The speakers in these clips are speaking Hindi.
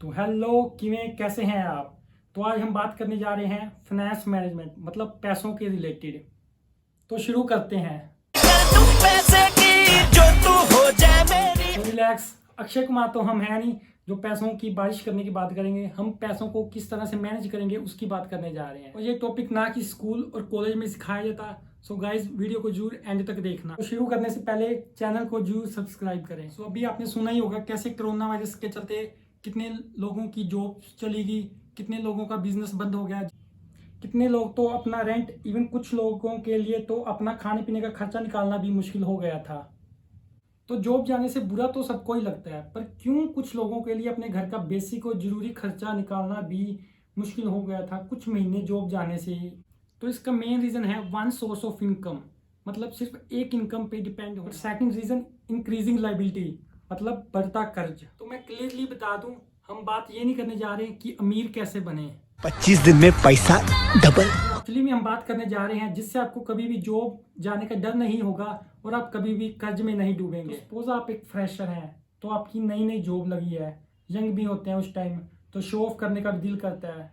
तो हेलो किवें कैसे हैं आप। तो आज हम बात करने जा रहे हैं फाइनेंस मैनेजमेंट मतलब पैसों के रिलेटेड। तो शुरू करते हैं। तो रिलैक्स, अक्षय कुमार तो हम हैं नहीं जो पैसों की बारिश करने की बात करेंगे। हम पैसों को किस तरह से मैनेज करेंगे उसकी बात करने जा रहे हैं। और ये टॉपिक ना कि स्कूल और कॉलेज में सिखाया जाता। सो गाइज वीडियो को जरूर एंड तक देखना। तो शुरू करने से पहले चैनल को जरूर सब्सक्राइब करें। सो अभी आपने सुना ही होगा कैसे कोरोना वायरस के चलते कितने लोगों की जॉब चली गई, कितने लोगों का बिजनेस बंद हो गया, कितने लोग तो अपना रेंट, इवन कुछ लोगों के लिए तो अपना खाने पीने का खर्चा निकालना भी मुश्किल हो गया था। तो जॉब जाने से बुरा तो सबको ही लगता है, पर क्यों कुछ लोगों के लिए अपने घर का बेसिक और जरूरी खर्चा निकालना भी मुश्किल हो गया था कुछ महीने जॉब जाने से। तो इसका मेन रीजन है वन सोर्स ऑफ इनकम, मतलब सिर्फ एक इनकम पे डिपेंड हो। सेकंड रीजन इंक्रीजिंग लाइबिलिटी, मतलब बढ़ता कर्ज। तो मैं क्लियरली बता दूं, हम बात ये नहीं करने जा रहे हैं कि अमीर कैसे बने, 25 दिन में पैसा डबल। एक्चुअली में हम बात करने जा रहे हैं जिससे आपको कभी भी जॉब जाने का डर नहीं होगा और आप कभी भी कर्ज में नहीं डूबेंगे। सपोज आप एक फ्रेशर हैं, तो आपकी नई नई जॉब लगी है, यंग भी होते हैं उस टाइम, तो शो ऑफ करने का भी दिल करता है।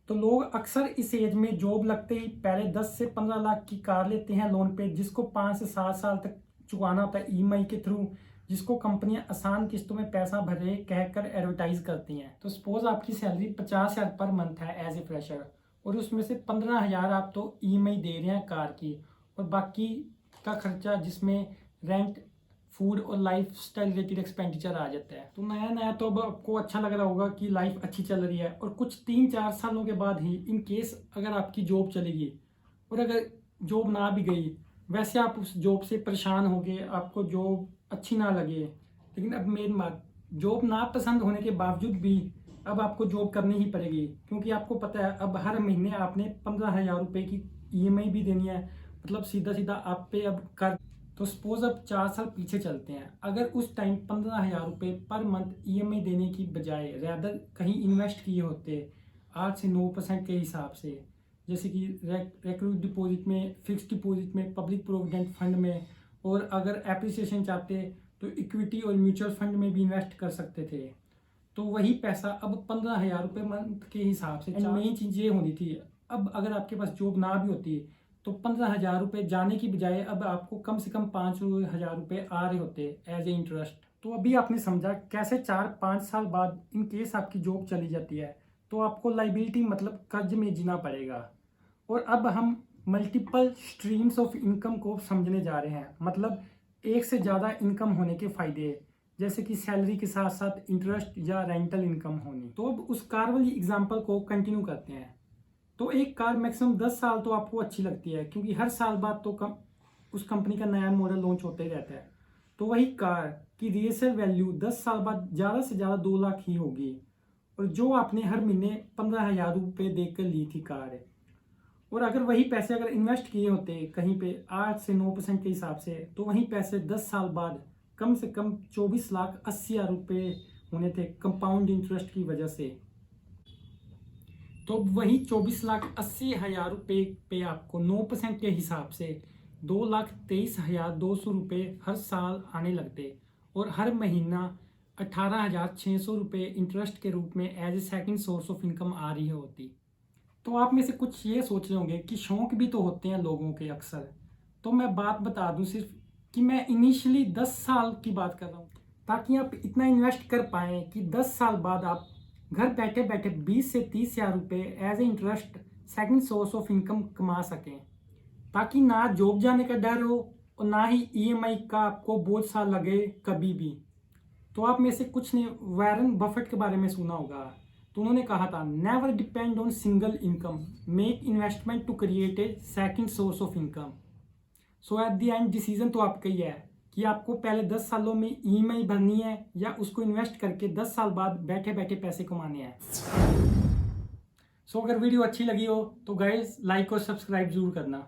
तो लोग अक्सर इस एज में जॉब लगते ही पहले 10 से 15 लाख की कार लेते हैं लोन पे, जिसको 5 से 7 साल तक चुकाना होता है ईएमआई के थ्रू, जिसको कंपनियां आसान किस्तों में पैसा भरे कहकर एडवर्टाइज करती हैं। तो सपोज आपकी सैलरी 50,000 पर मंथ है एज ए फ्रेशर, और उसमें से 15,000 आप तो ईएमआई दे रहे हैं कार की, और बाकी का खर्चा जिसमें रेंट, फूड और लाइफ स्टाइल रिलेटेड एक्सपेंडिचर आ जाता है। तो नया नया तो अब आपको अच्छा लग रहा होगा कि लाइफ अच्छी चल रही है, और कुछ 3-4 सालों के बाद ही इन केस अगर आपकी जॉब चलेगी, और अगर जॉब ना भी गई, वैसे आप उस जॉब से परेशान हो गए, आपको जॉब अच्छी ना लगे, लेकिन अब मेन बात, जॉब ना पसंद होने के बावजूद भी अब आपको जॉब करनी ही पड़ेगी, क्योंकि आपको पता है अब हर महीने आपने 15,000 रुपये की ईएमआई भी देनी है, मतलब सीधा सीधा आप पे अब कर। तो सपोज अब 4 साल पीछे चलते हैं, अगर उस टाइम 15,000 रुपये पर मंथ ईएमआई देने की बजाय रैदर कहीं इन्वेस्ट किए होते 8 से 9% के हिसाब से, जैसे कि रिकरिंग डिपॉजिट में, फिक्स डिपॉजिट में, पब्लिक प्रोविडेंट फंड में, और अगर एप्रिसिएशन चाहते तो इक्विटी और म्यूचुअल फंड में भी इन्वेस्ट कर सकते थे, तो वही पैसा अब 15,000 रुपये मंथ के हिसाब से। मेन चीज़ ये होनी थी, अब अगर आपके पास जॉब ना भी होती तो 15,000 रुपये जाने की बजाय अब आपको कम से कम 5,000 रुपये आ रहे होते एज ए इंटरेस्ट। तो अभी आपने समझा कैसे 4-5 साल बाद इन केस आपकी जॉब चली जाती है तो आपको लाइबिलिटी मतलब कर्ज में जीना पड़ेगा। और अब हम मल्टीपल स्ट्रीम्स ऑफ इनकम को समझने जा रहे हैं, मतलब एक से ज़्यादा इनकम होने के फायदे, जैसे कि सैलरी के साथ साथ इंटरेस्ट या रेंटल इनकम होनी। तो अब उस कार वाली एग्जांपल को कंटिन्यू करते हैं। तो एक कार मैक्सिमम 10 साल तो आपको अच्छी लगती है, क्योंकि हर साल बाद तो उस कंपनी का नया मॉडल लॉन्च होता ही रहता है। तो वही कार की रीसेल वैल्यू 10 साल बाद ज़्यादा से ज़्यादा 2 लाख ही होगी, और जो आपने हर महीने 15,000 रुपये देकर ली थी कार, और अगर वही पैसे अगर इन्वेस्ट किए होते कहीं पे 8 से 9% के हिसाब से, तो वही पैसे 10 साल बाद कम से कम 24,80,000 रुपये होने थे कंपाउंड इंटरेस्ट की वजह से। तो वही 24,80,000 रुपये पे आपको 9% के हिसाब से 2,23,200 रुपये हर साल आने लगते, और हर महीना 18,600 रुपये इंटरेस्ट के रूप में as a second source of income आ रही होती। तो आप में से कुछ ये सोच रहे होंगे कि शौक भी तो होते हैं लोगों के अक्सर। तो मैं बात बता दूं सिर्फ कि मैं इनिशियली 10 साल की बात कर रहा हूँ, ताकि आप इतना इन्वेस्ट कर पाएँ कि 10 साल बाद आप घर बैठे बैठे 20 से 30,000 रुपये as a interest second source of income कमा सकें, ताकि ना जॉब जाने का डर हो और ना ही ईएमआई का आपको बोझ सा लगे कभी भी। तो आप में से कुछ ने वॉरेन बफेट के बारे में सुना होगा, तो उन्होंने कहा था never depend on single income, make investment to create a second source of income. So at the end decision तो आपका ही है कि आपको पहले 10 सालों में ईएमआई भरनी है या उसको इन्वेस्ट करके 10 साल बाद बैठे बैठे पैसे कमाने हैं। सो अगर वीडियो अच्छी लगी हो तो गाइस लाइक और सब्सक्राइब जरूर करना।